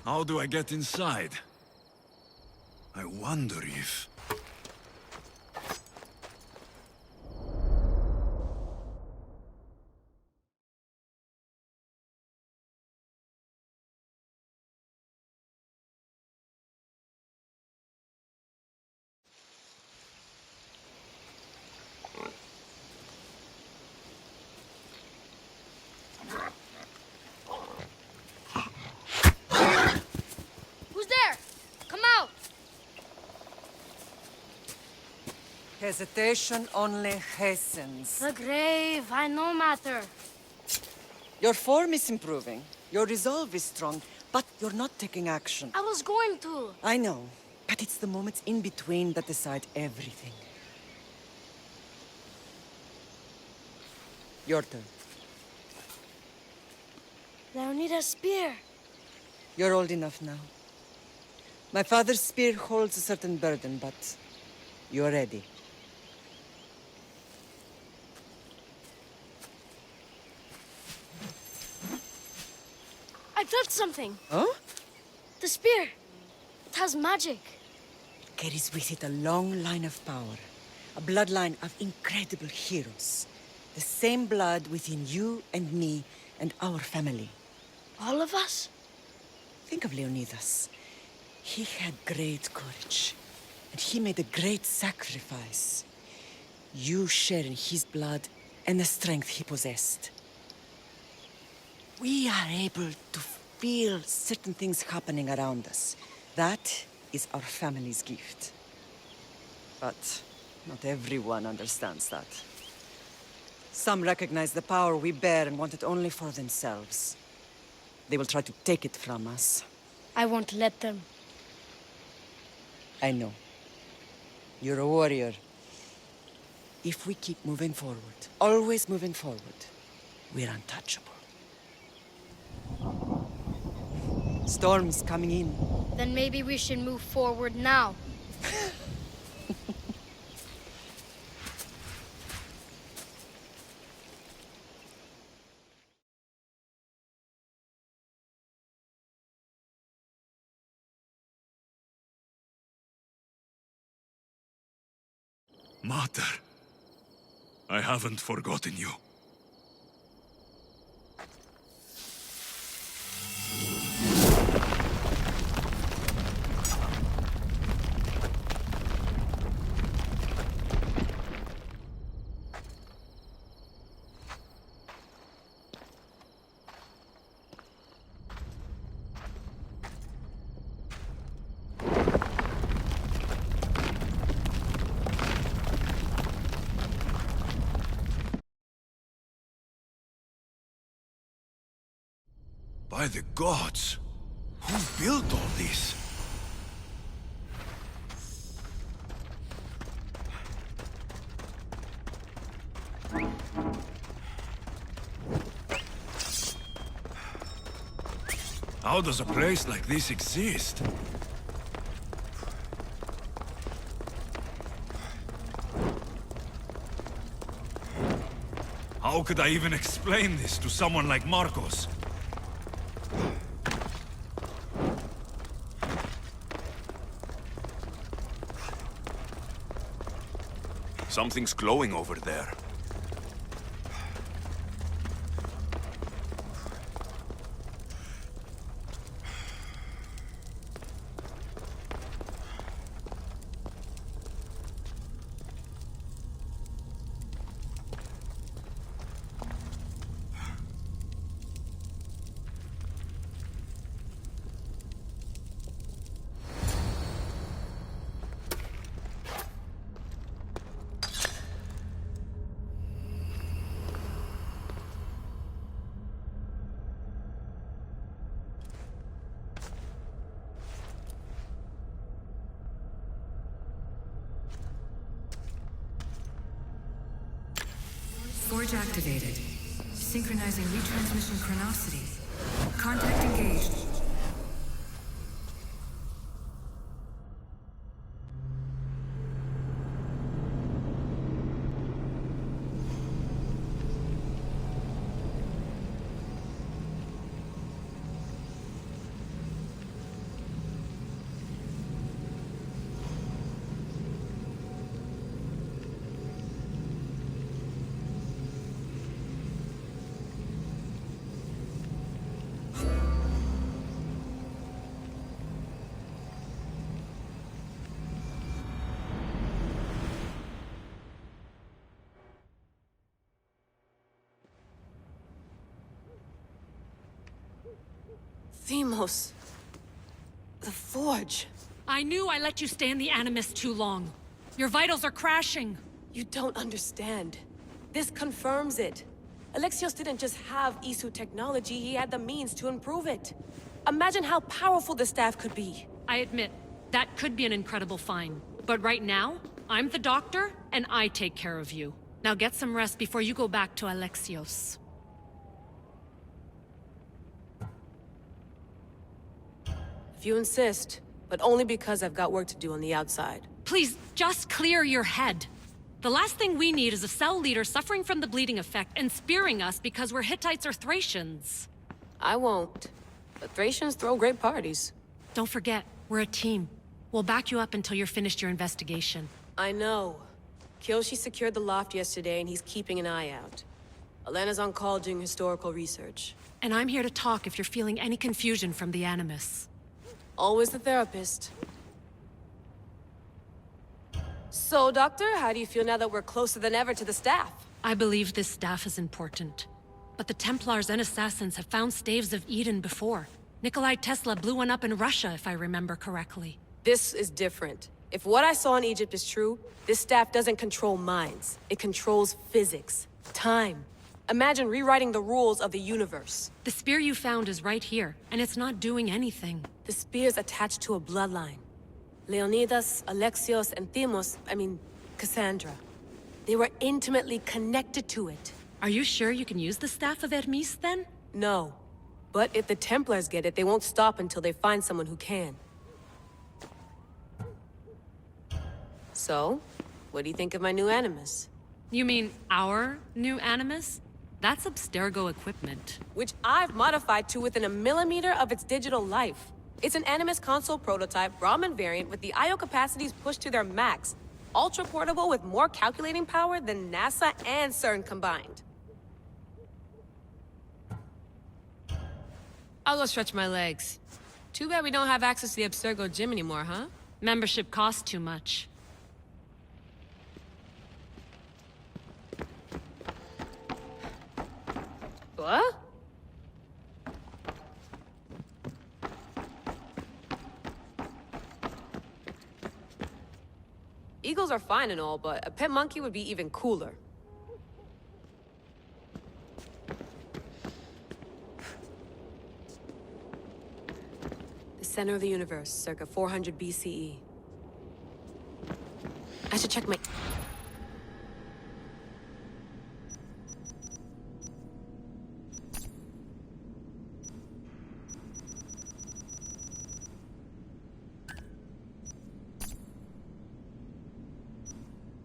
How do I get inside? I wonder if... Who's there? Come out! Hesitation only hastens. The grave, I no matter. Your form is improving. Your resolve is strong, but you're not taking action. I was going to. I know, but it's the moments in between that decide everything. Your turn. Leonida's spear. You're old enough now. My father's spear holds a certain burden, but you're ready. I felt something. Huh? The spear. It has magic. Carries with it a long line of power. A bloodline of incredible heroes. The same blood within you and me and our family. All of us? Think of Leonidas. He had great courage. And he made a great sacrifice. You share in his blood and the strength he possessed. We are able to feel certain things happening around us. That is our family's gift. But not everyone understands that. Some recognize the power we bear and want it only for themselves. They will try to take it from us. I won't let them. I know. You're a warrior. If we keep moving forward, always moving forward, we're untouchable. Storm's coming in. Then maybe we should move forward now. Mater, I haven't forgotten you. By the gods! Who built all this? How does a place like this exist? How could I even explain this to someone like Marcos? Something's glowing over there. Forge activated. Synchronizing retransmission chronicity. Contact engaged. Themos. The Forge. I knew I let you stay in the Animus too long. Your vitals are crashing. You don't understand. This confirms it. Alexios didn't just have Isu technology, he had the means to improve it. Imagine how powerful the staff could be. I admit, that could be an incredible find. But right now, I'm the doctor, and I take care of you. Now get some rest before you go back to Alexios. If you insist, but only because I've got work to do on the outside. Please, just clear your head. The last thing we need is a cell leader suffering from the bleeding effect and spearing us because we're Hittites or Thracians. I won't. But Thracians throw great parties. Don't forget, we're a team. We'll back you up until you're finished your investigation. I know. Kyoshi secured the loft yesterday and he's keeping an eye out. Elena's on call doing historical research. And I'm here to talk if you're feeling any confusion from the Animus. Always the therapist. So, Doctor, how do you feel now that we're closer than ever to the staff? I believe this staff is important. But the Templars and Assassins have found staves of Eden before. Nikolai Tesla blew one up in Russia, if I remember correctly. This is different. If what I saw in Egypt is true, this staff doesn't control minds. It controls physics, time. Imagine rewriting the rules of the universe. The spear you found is right here, and it's not doing anything. The spear's attached to a bloodline. Leonidas, Alexios, and Cassandra. They were intimately connected to it. Are you sure you can use the Staff of Hermes, then? No. But if the Templars get it, they won't stop until they find someone who can. So, what do you think of my new Animus? You mean our new Animus? That's Abstergo equipment. Which I've modified to within a millimeter of its digital life. It's an Animus console prototype, Brahmin variant with the I/O capacities pushed to their max. Ultra portable with more calculating power than NASA and CERN combined. I'll go stretch my legs. Too bad we don't have access to the Abstergo gym anymore, huh? Membership costs too much. What? Eagles are fine and all, but a pet monkey would be even cooler. The center of the universe, circa 400 BCE. I should check my...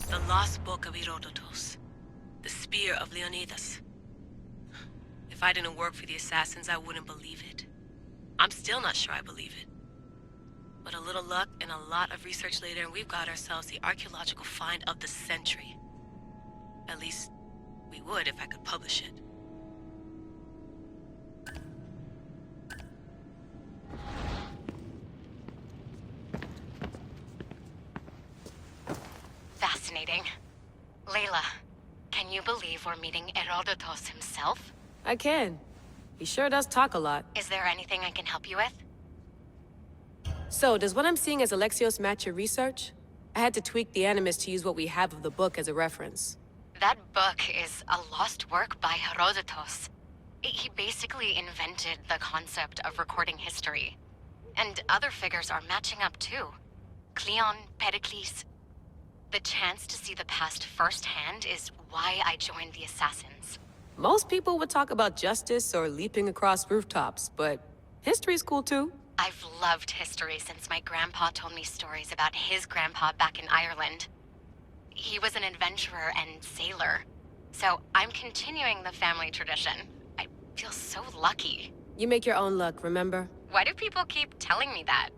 The Lost Book of Herodotus. The Spear of Leonidas. If I didn't work for the Assassins, I wouldn't believe it. I'm still not sure I believe it. But a little luck and a lot of research later, and we've got ourselves the archaeological find of the century. At least, we would if I could publish it. Fascinating. Layla, can you believe we're meeting Herodotus himself? I can. He sure does talk a lot. Is there anything I can help you with? So, does what I'm seeing as Alexios match your research? I had to tweak the Animus to use what we have of the book as a reference. That book is a lost work by Herodotus. He basically invented the concept of recording history. And other figures are matching up too. Cleon, Pericles. The chance to see the past firsthand is why I joined the Assassins. Most people would talk about justice or leaping across rooftops, but history's cool too. I've loved history since my grandpa told me stories about his grandpa back in Ireland. He was an adventurer and sailor, so I'm continuing the family tradition. I feel so lucky. You make your own luck, remember? Why do people keep telling me that?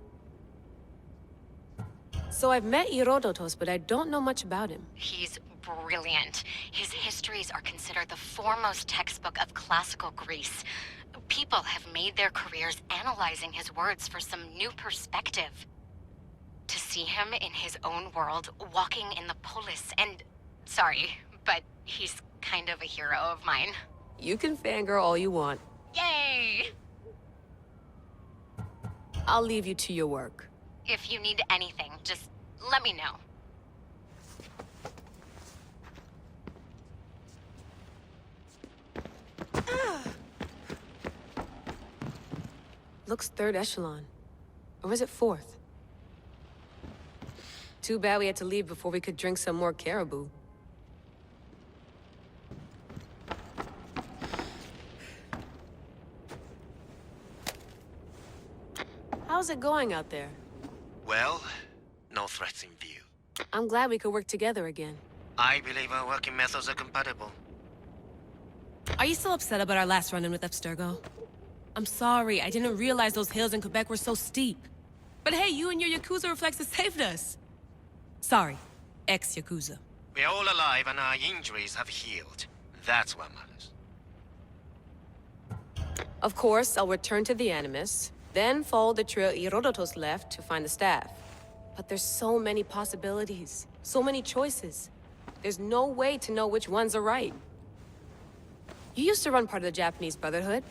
So I've met Herodotus, but I don't know much about him. He's brilliant. His histories are considered the foremost textbook of classical Greece. People have made their careers analyzing his words for some new perspective. To see him in his own world, walking in the polis, and... Sorry, but he's kind of a hero of mine. You can fangirl all you want. Yay! I'll leave you to your work. If you need anything, just let me know. Looks third echelon. Or is it fourth? Too bad we had to leave before we could drink some more caribou. How's it going out there? Well, no threats in view. I'm glad we could work together again. I believe our working methods are compatible. Are you still upset about our last run-in with Abstergo? I'm sorry, I didn't realize those hills in Quebec were so steep. But hey, you and your Yakuza reflexes saved us. Sorry, ex-Yakuza. We're all alive and our injuries have healed. That's what matters. Of course, I'll return to the Animus, then follow the trail Herodotus left to find the staff. But there's so many possibilities, so many choices. There's no way to know which ones are right. You used to run part of the Japanese Brotherhood.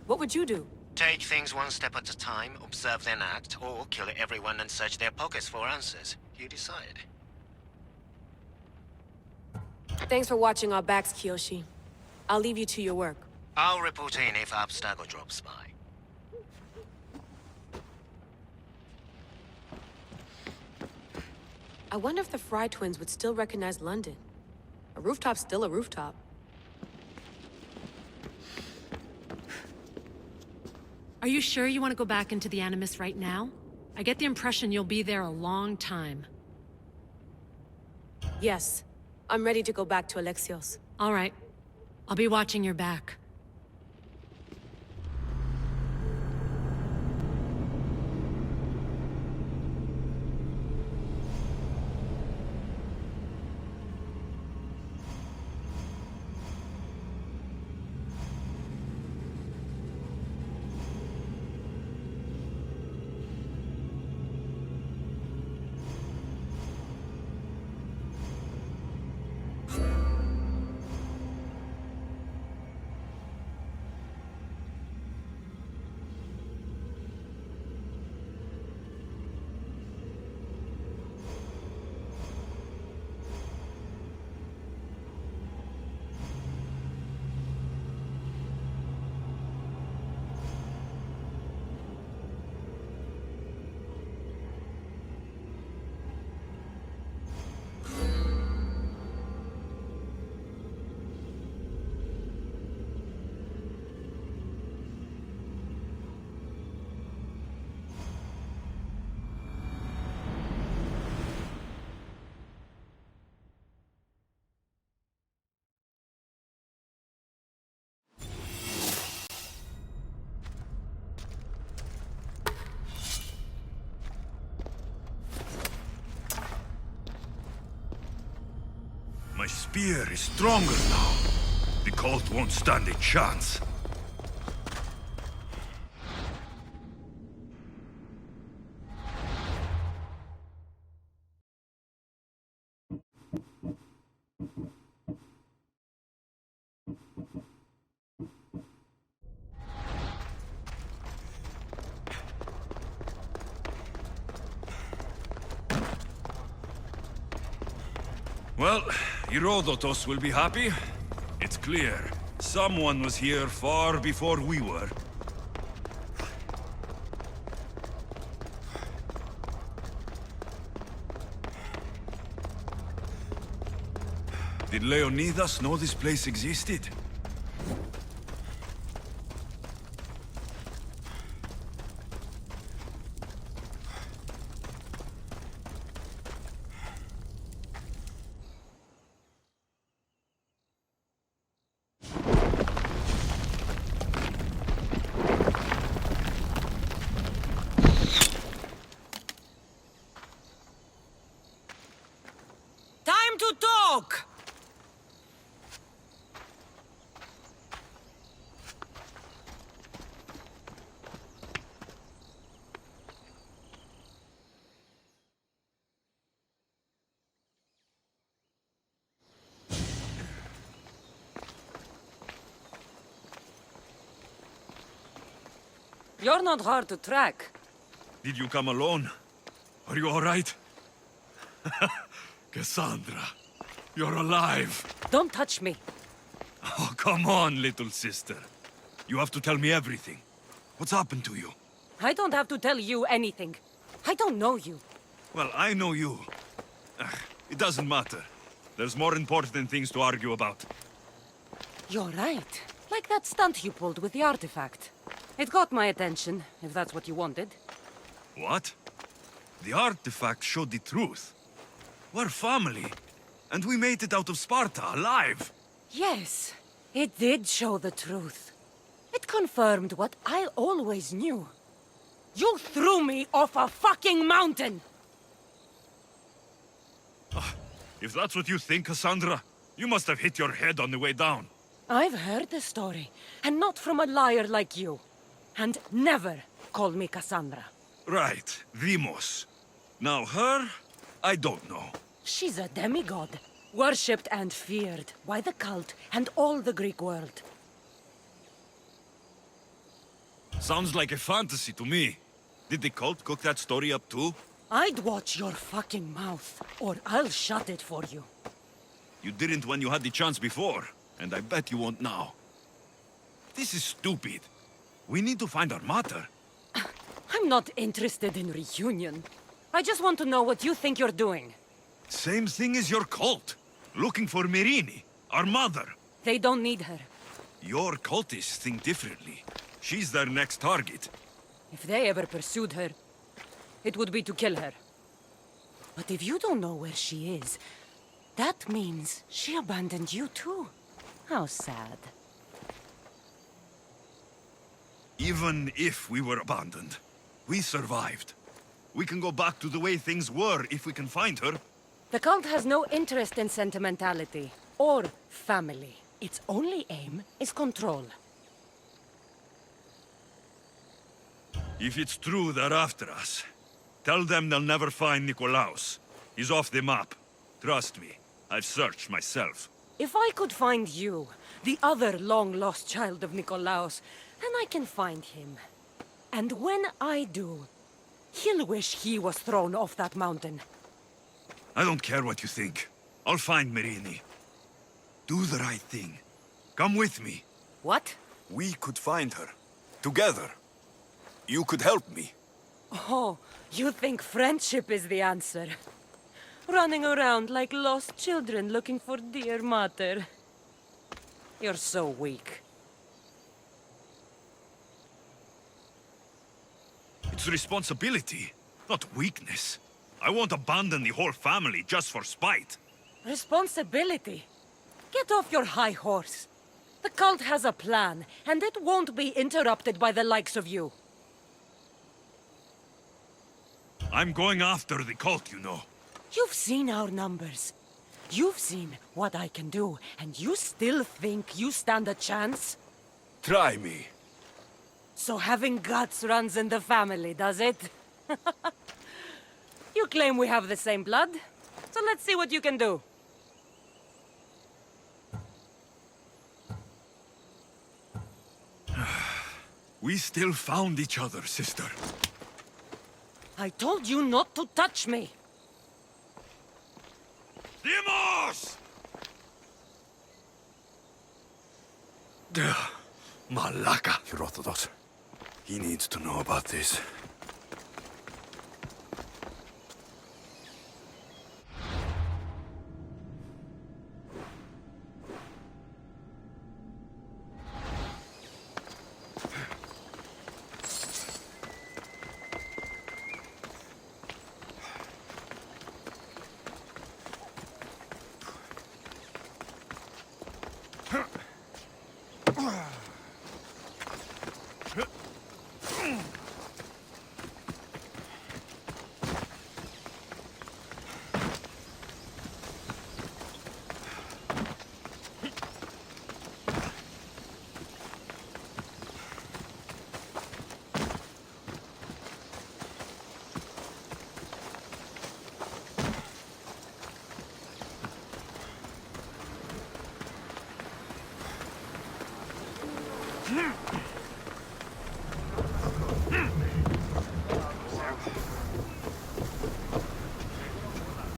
What would you do? Take things one step at a time, observe then act, or kill everyone and search their pockets for answers. You decide. Thanks for watching our backs, Kiyoshi. I'll leave you to your work. I'll report in if Abstergo drops by. I wonder if the Fry twins would still recognize London. A rooftop's still a rooftop. Are you sure you want to go back into the Animus right now? I get the impression you'll be there a long time. Yes, I'm ready to go back to Alexios. All right. I'll be watching your back. My spear is stronger now. The cult won't stand a chance. Well, Herodotus will be happy. It's clear. Someone was here far before we were. Did Leonidas know this place existed? Time to talk! You're not hard to track. Did you come alone? Are you all right? Cassandra, you're alive. Don't touch me. Oh, come on, little sister. You have to tell me everything. What's happened to you? I don't have to tell you anything. I don't know you. Well, I know you. It doesn't matter. There's more important things to argue about. You're right. Like that stunt you pulled with the artifact. It got my attention, if that's what you wanted. What? The artifact showed the truth. We're family. And we made it out of Sparta alive. Yes, it did show the truth. It confirmed what I always knew. You threw me off a fucking mountain! If that's what you think, Cassandra, you must have hit your head on the way down. I've heard the story, and not from a liar like you. And never call me Cassandra. Right, Demos. Now her, I don't know. She's a demigod, worshipped and feared by the cult and all the Greek world. Sounds like a fantasy to me. Did the cult cook that story up too? I'd watch your fucking mouth, or I'll shut it for you. You didn't when you had the chance before, and I bet you won't now. This is stupid. We need to find our mater. I'm not interested in reunion. I just want to know what you think you're doing. Same thing as your cult. Looking for Myrrine, our mother. They don't need her. Your cultists think differently. She's their next target. If they ever pursued her, it would be to kill her. But if you don't know where she is, that means she abandoned you too. How sad. Even if we were abandoned, we survived. We can go back to the way things were if we can find her. The cult has no interest in sentimentality or family. Its only aim is control. If it's true they're after us, tell them they'll never find Nikolaos. He's off the map. Trust me, I've searched myself. If I could find you, the other long-lost child of Nikolaos, then I can find him. And when I do, he'll wish he was thrown off that mountain. I don't care what you think. I'll find Myrrine. Do the right thing. Come with me. What? We could find her. Together. You could help me. Oh, you think friendship is the answer? Running around like lost children looking for dear mater. You're so weak. It's responsibility, not weakness. I won't abandon the whole family just for spite. Responsibility? Get off your high horse. The cult has a plan, and it won't be interrupted by the likes of you. I'm going after the cult, you know. You've seen our numbers. You've seen what I can do, and you still think you stand a chance? Try me. So having guts runs in the family, does it? You claim we have the same blood, so let's see what you can do. We still found each other, sister. I told you not to touch me! Demos! Malaka. Herodotus. He needs to know about this.